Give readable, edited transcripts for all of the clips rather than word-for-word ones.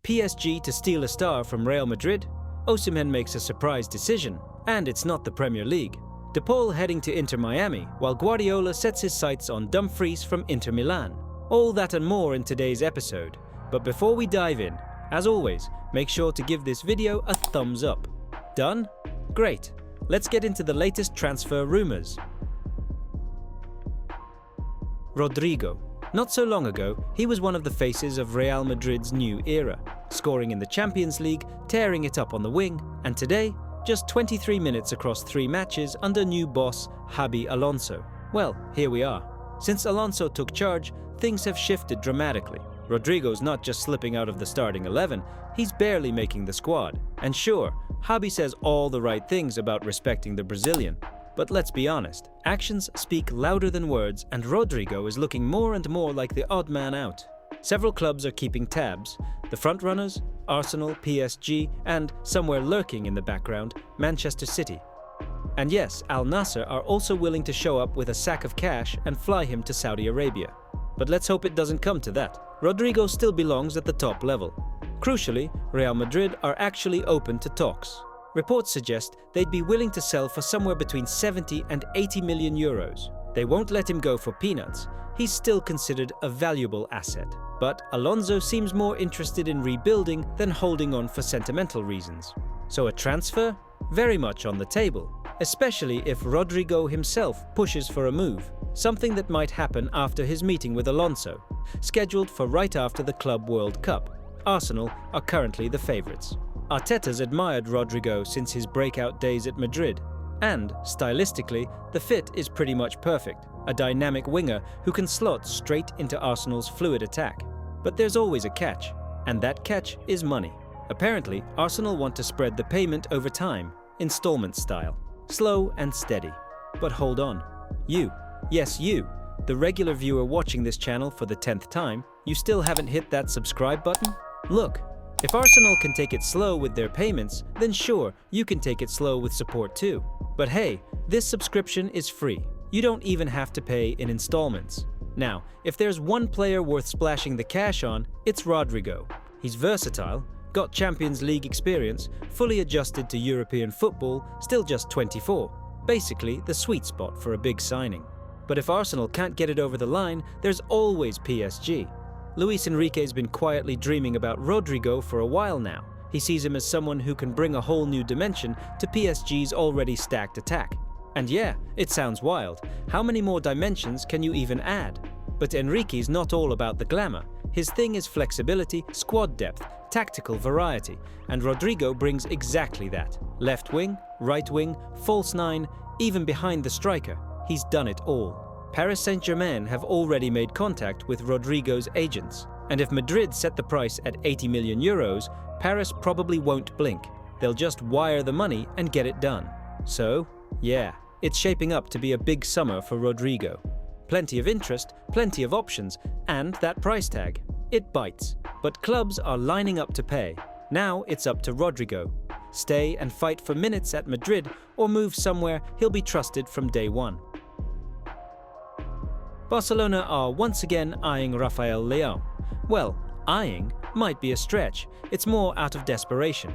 PSG to steal a star from Real Madrid, Osimhen makes a surprise decision, and it's not the Premier League. De Paul heading to Inter Miami, while Guardiola sets his sights on Dumfries from Inter Milan. All that and more in today's episode. But before we dive in, as always, make sure to give this video a thumbs up. Done? Great. Let's get into the latest transfer rumours. Rodrygo. Not so long ago, he was one of the faces of Real Madrid's new era, scoring in the Champions League, tearing it up on the wing, and today, just 23 minutes across 3 matches under new boss Xabi Alonso. Well, here we are. Since Alonso took charge, things have shifted dramatically. Rodrygo's not just slipping out of the starting 11, he's barely making the squad. And sure, Xabi says all the right things about respecting the Brazilian. But let's be honest, actions speak louder than words, and Rodrygo is looking more and more like the odd man out. Several clubs are keeping tabs: the frontrunners, Arsenal, PSG, and, somewhere lurking in the background, Manchester City. And yes, Al Nassr are also willing to show up with a sack of cash and fly him to Saudi Arabia. But let's hope it doesn't come to that. Rodrygo still belongs at the top level. Crucially, Real Madrid are actually open to talks. Reports suggest they'd be willing to sell for somewhere between 70 and 80 million euros. They won't let him go for peanuts. He's still considered a valuable asset. But Alonso seems more interested in rebuilding than holding on for sentimental reasons. So a transfer? Very much on the table, especially if Rodrygo himself pushes for a move, something that might happen after his meeting with Alonso, scheduled for right after the Club World Cup. Arsenal are currently the favourites. Arteta's admired Rodrygo since his breakout days at Madrid, and, stylistically, the fit is pretty much perfect, a dynamic winger who can slot straight into Arsenal's fluid attack. But there's always a catch, and that catch is money. Apparently, Arsenal want to spread the payment over time, installment style, slow and steady. But hold on. You, yes you, the regular viewer watching this channel for the 10th time, you still haven't hit that subscribe button? Look, if Arsenal can take it slow with their payments, then sure, you can take it slow with support too. But hey, this subscription is free. You don't even have to pay in installments. Now, if there's one player worth splashing the cash on, it's Rodrygo. He's versatile, got Champions League experience, fully adjusted to European football, still just 24. Basically, the sweet spot for a big signing. But if Arsenal can't get it over the line, there's always PSG. Luis Enrique's been quietly dreaming about Rodrygo for a while now. He sees him as someone who can bring a whole new dimension to PSG's already stacked attack. And yeah, it sounds wild. How many more dimensions can you even add? But Enrique's not all about the glamour. His thing is flexibility, squad depth, tactical variety, and Rodrygo brings exactly that. Left wing, right wing, false nine, even behind the striker. He's done it all. Paris Saint-Germain have already made contact with Rodrygo's agents, and if Madrid set the price at 80 million euros, Paris probably won't blink. They'll just wire the money and get it done. So, yeah, it's shaping up to be a big summer for Rodrygo. Plenty of interest, plenty of options, and that price tag. It bites, but clubs are lining up to pay. Now it's up to Rodrygo. Stay and fight for minutes at Madrid, or move somewhere he'll be trusted from day one. Barcelona are once again eyeing Rafael LEAO. Well, eyeing might be a stretch, it's more out of desperation.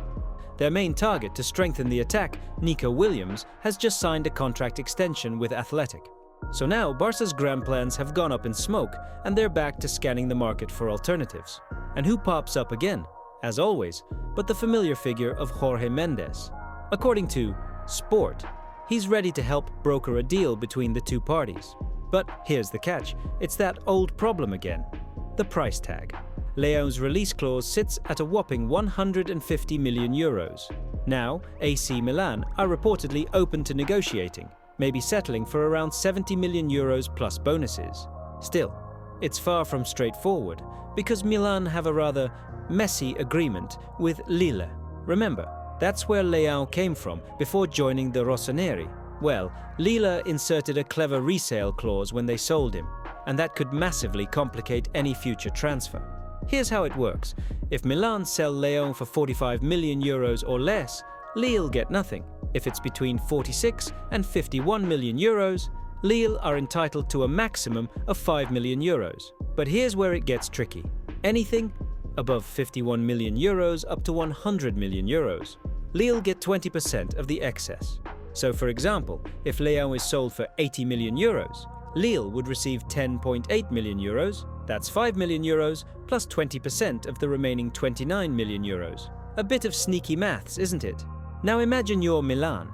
Their main target to strengthen the attack, Nico Williams, has just signed a contract extension with Athletic. So now Barca's grand plans have gone up in smoke, and they're back to scanning the market for alternatives. And who pops up again? As always, but the familiar figure of Jorge Mendes. According to Sport, he's ready to help broker a deal between the two parties. But here's the catch, it's that old problem again, the price tag. LEAO's release clause sits at a whopping 150 million euros. Now, AC Milan are reportedly open to negotiating, maybe settling for around 70 million euros plus bonuses. Still, it's far from straightforward, because Milan have a rather messy agreement with Lille. Remember, that's where LEAO came from before joining the Rossoneri. Well, Lille inserted a clever resale clause when they sold him, and that could massively complicate any future transfer. Here's how it works. If Milan sell LEAO for 45 million euros or less, Lille get nothing. If it's between 46 and 51 million euros, Lille are entitled to a maximum of 5 million euros. But here's where it gets tricky. Anything above 51 million euros up to 100 million euros. Lille get 20% of the excess. So for example, if LEAO is sold for 80 million euros, Lille would receive 10.8 million euros, that's 5 million euros, plus 20% of the remaining 29 million euros. A bit of sneaky maths, isn't it? Now imagine you're Milan.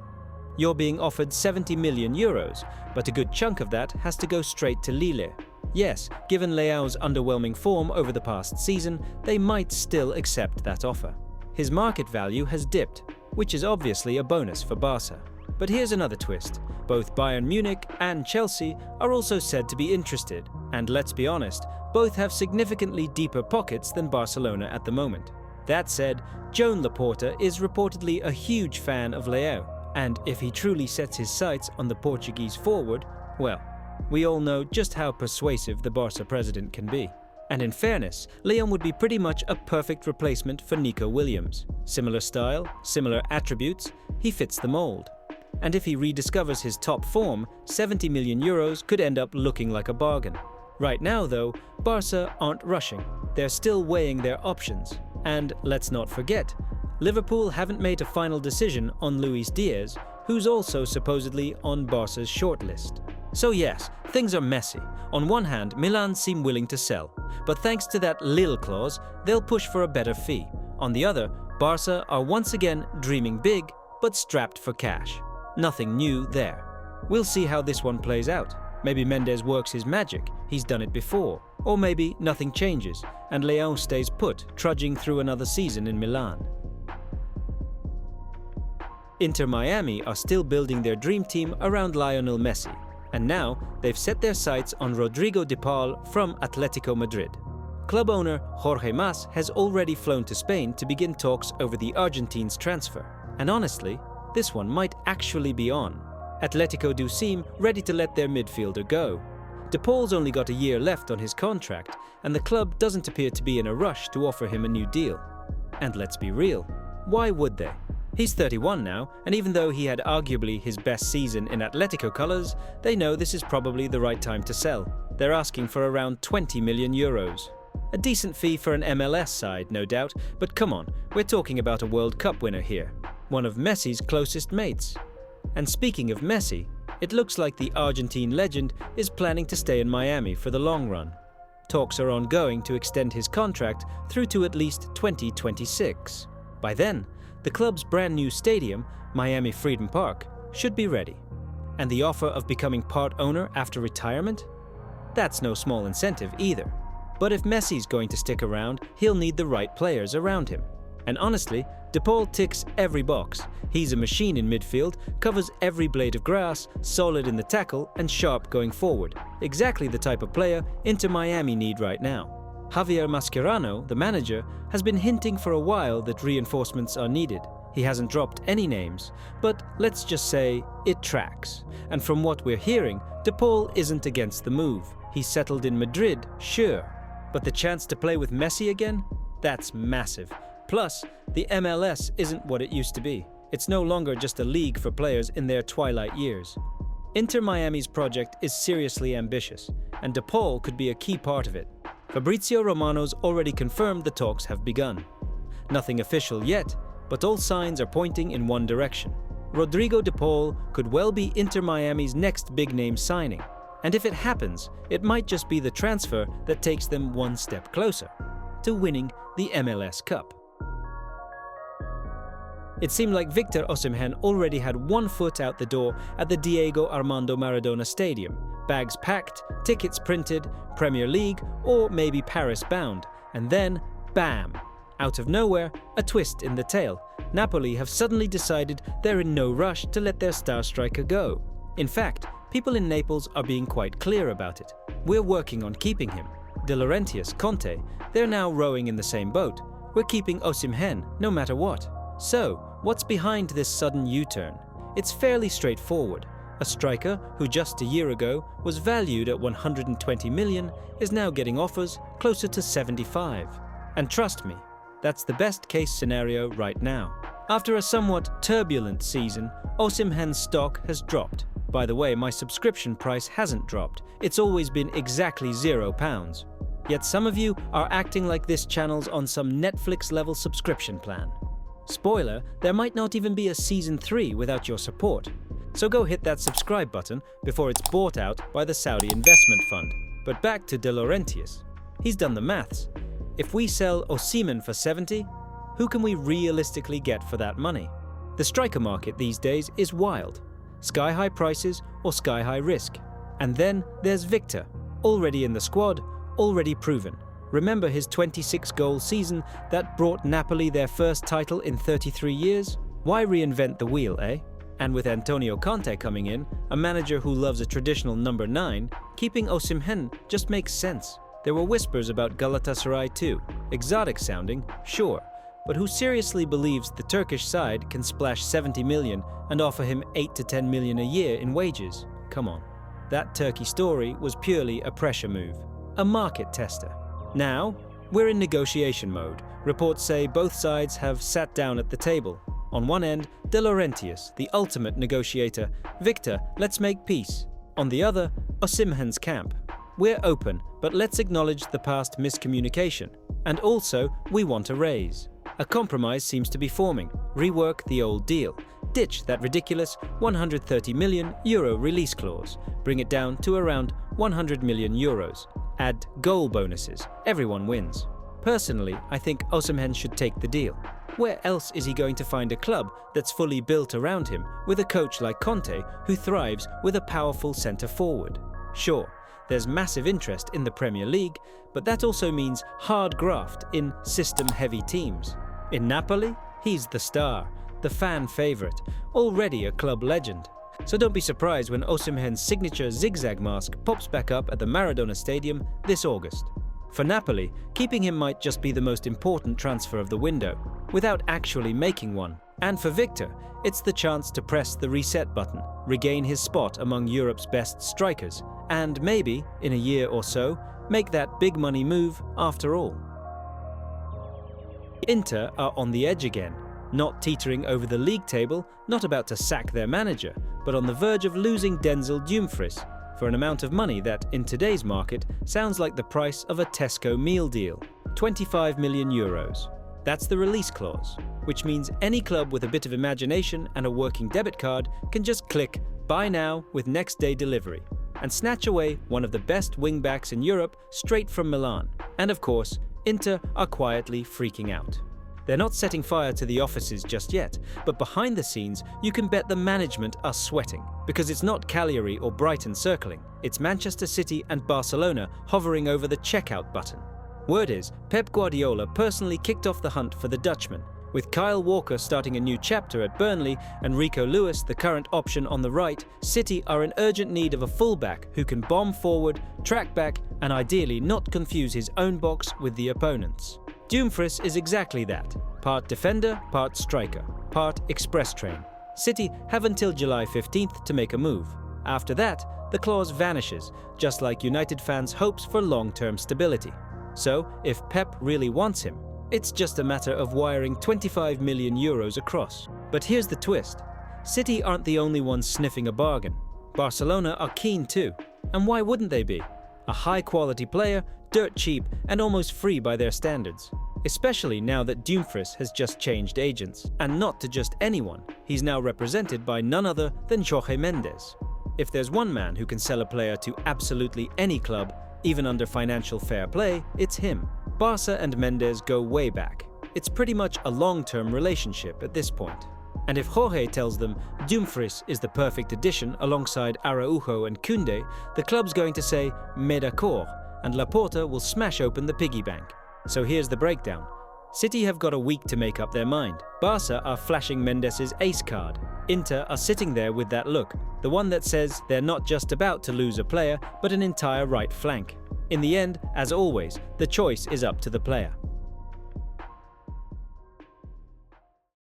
You're being offered 70 million euros, but a good chunk of that has to go straight to Lille. Yes, given LEAO's underwhelming form over the past season, they might still accept that offer. His market value has dipped, which is obviously a bonus for Barca. But here's another twist. Both Bayern Munich and Chelsea are also said to be interested, and let's be honest, both have significantly deeper pockets than Barcelona at the moment. That said, Joan Laporta is reportedly a huge fan of LEAO, and if he truly sets his sights on the Portuguese forward, well, we all know just how persuasive the Barca president can be. And in fairness, Leon would be pretty much a perfect replacement for Nico Williams. Similar style, similar attributes, he fits the mold. And if he rediscovers his top form, 70 million euros could end up looking like a bargain. Right now though, Barca aren't rushing, they're still weighing their options. And let's not forget, Liverpool haven't made a final decision on Luis Diaz, who's also supposedly on Barca's shortlist. So yes, things are messy. On one hand, Milan seem willing to sell, but thanks to that Lille clause, they'll push for a better fee. On the other, Barca are once again dreaming big, but strapped for cash. Nothing new there. We'll see how this one plays out. Maybe Mendes works his magic, he's done it before. Or maybe nothing changes, and LEAO stays put, trudging through another season in Milan. Inter Miami are still building their dream team around Lionel Messi, and now they've set their sights on Rodrygo de Paul from Atletico Madrid. Club owner Jorge Mas has already flown to Spain to begin talks over the Argentine's transfer. And honestly, this one might actually be on. Atletico do seem ready to let their midfielder go. De Paul's only got a year left on his contract, and the club doesn't appear to be in a rush to offer him a new deal. And let's be real, why would they? He's 31 now, and even though he had arguably his best season in Atletico colours, they know this is probably the right time to sell. They're asking for around 20 million euros. A decent fee for an MLS side, no doubt, but come on, we're talking about a World Cup winner here. One of Messi's closest mates. And speaking of Messi, it looks like the Argentine legend is planning to stay in Miami for the long run. Talks are ongoing to extend his contract through to at least 2026. By then, the club's brand new stadium, Miami Freedom Park, should be ready. And the offer of becoming part owner after retirement? That's no small incentive either. But if Messi's going to stick around, he'll need the right players around him. And honestly, De Paul ticks every box. He's a machine in midfield, covers every blade of grass, solid in the tackle, and sharp going forward. Exactly the type of player Inter Miami need right now. Javier Mascherano, the manager, has been hinting for a while that reinforcements are needed. He hasn't dropped any names, but let's just say it tracks. And from what we're hearing, De Paul isn't against the move. He's settled in Madrid, sure. But the chance to play with Messi again? That's massive. Plus, the MLS isn't what it used to be. It's no longer just a league for players in their twilight years. Inter Miami's project is seriously ambitious, and De Paul could be a key part of it. Fabrizio Romano's already confirmed the talks have begun. Nothing official yet, but all signs are pointing in one direction. Rodrygo de Paul could well be Inter Miami's next big-name signing. And if it happens, it might just be the transfer that takes them one step closer to winning the MLS Cup. It seemed like Victor Osimhen already had one foot out the door at the Diego Armando Maradona Stadium. Bags packed, tickets printed, Premier League, or maybe Paris bound. And then, bam! Out of nowhere, a twist in the tale. Napoli have suddenly decided they're in no rush to let their star striker go. In fact, people in Naples are being quite clear about it. We're working on keeping him. De Laurentiis, Conte, they're now rowing in the same boat. We're keeping Osimhen, no matter what. So, what's behind this sudden U-turn? It's fairly straightforward. A striker who just a year ago was valued at 120 million is now getting offers closer to 75. And trust me, that's the best case scenario right now. After a somewhat turbulent season, Osimhen's stock has dropped. By the way, my subscription price hasn't dropped. It's always been exactly £0. Yet some of you are acting like this channel's on some Netflix-level subscription plan. Spoiler, there might not even be a Season 3 without your support. So go hit that subscribe button before it's bought out by the Saudi investment fund. But back to De Laurentiis. He's done the maths. If we sell Osimhen for 70, who can we realistically get for that money? The striker market these days is wild. Sky-high prices or sky-high risk. And then there's Victor, already in the squad, already proven. Remember his 26-goal season that brought Napoli their first title in 33 years? Why reinvent the wheel, eh? And with Antonio Conte coming in, a manager who loves a traditional number 9, keeping Osimhen just makes sense. There were whispers about Galatasaray too. Exotic sounding, sure. But who seriously believes the Turkish side can splash 70 million and offer him 8 to 10 million a year in wages? Come on. That Turkey story was purely a pressure move. A market tester. Now, we're in negotiation mode. Reports say both sides have sat down at the table. On one end, De Laurentiis, the ultimate negotiator. Victor, let's make peace. On the other, Osimhen's camp. We're open, but let's acknowledge the past miscommunication. And also, we want a raise. A compromise seems to be forming. Rework the old deal. Ditch that ridiculous 130 million euro release clause. Bring it down to around 100 million euros. Add goal bonuses. Everyone wins. Personally, I think Osimhen should take the deal. Where else is he going to find a club that's fully built around him with a coach like Conte who thrives with a powerful centre-forward? Sure, there's massive interest in the Premier League, but that also means hard graft in system-heavy teams. In Napoli, he's the star, the fan favourite, already a club legend. So don't be surprised when Osimhen's signature zigzag mask pops back up at the Maradona Stadium this August. For Napoli, keeping him might just be the most important transfer of the window, without actually making one. And for Victor, it's the chance to press the reset button, regain his spot among Europe's best strikers, and maybe, in a year or so, make that big money move after all. Inter are on the edge again, not teetering over the league table, not about to sack their manager, but on the verge of losing Dumfries for an amount of money that, in today's market, sounds like the price of a Tesco meal deal. 25 million euros. That's the release clause, which means any club with a bit of imagination and a working debit card can just click buy now with next day delivery and snatch away one of the best wing-backs in Europe straight from Milan. And of course, Inter are quietly freaking out. They're not setting fire to the offices just yet, but behind the scenes, you can bet the management are sweating, because it's not Cagliari or Brighton circling, it's Manchester City and Barcelona hovering over the checkout button. Word is, Pep Guardiola personally kicked off the hunt for the Dutchman, with Kyle Walker starting a new chapter at Burnley and Rico Lewis the current option on the right. City are in urgent need of a fullback who can bomb forward, track back, and ideally not confuse his own box with the opponent's. Dumfries is exactly that, part defender, part striker, part express train. City have until July 15th to make a move. After that, the clause vanishes, just like United fans' hopes for long-term stability. So, if Pep really wants him, it's just a matter of wiring 25 million euros across. But here's the twist. City aren't the only ones sniffing a bargain. Barcelona are keen too. And why wouldn't they be? A high-quality player, dirt cheap, and almost free by their standards. Especially now that Dumfries has just changed agents. And not to just anyone. He's now represented by none other than Jorge Mendes. If there's one man who can sell a player to absolutely any club, even under financial fair play, it's him. Barca and Mendes go way back. It's pretty much a long-term relationship at this point. And if Jorge tells them Dumfries is the perfect addition alongside Araujo and Koundé, the club's going to say "mais d'accord," and Laporta will smash open the piggy bank. So here's the breakdown. City have got a week to make up their mind. Barca are flashing Mendes' ace card. Inter are sitting there with that look, the one that says they're not just about to lose a player, but an entire right flank. In the end, as always, the choice is up to the player.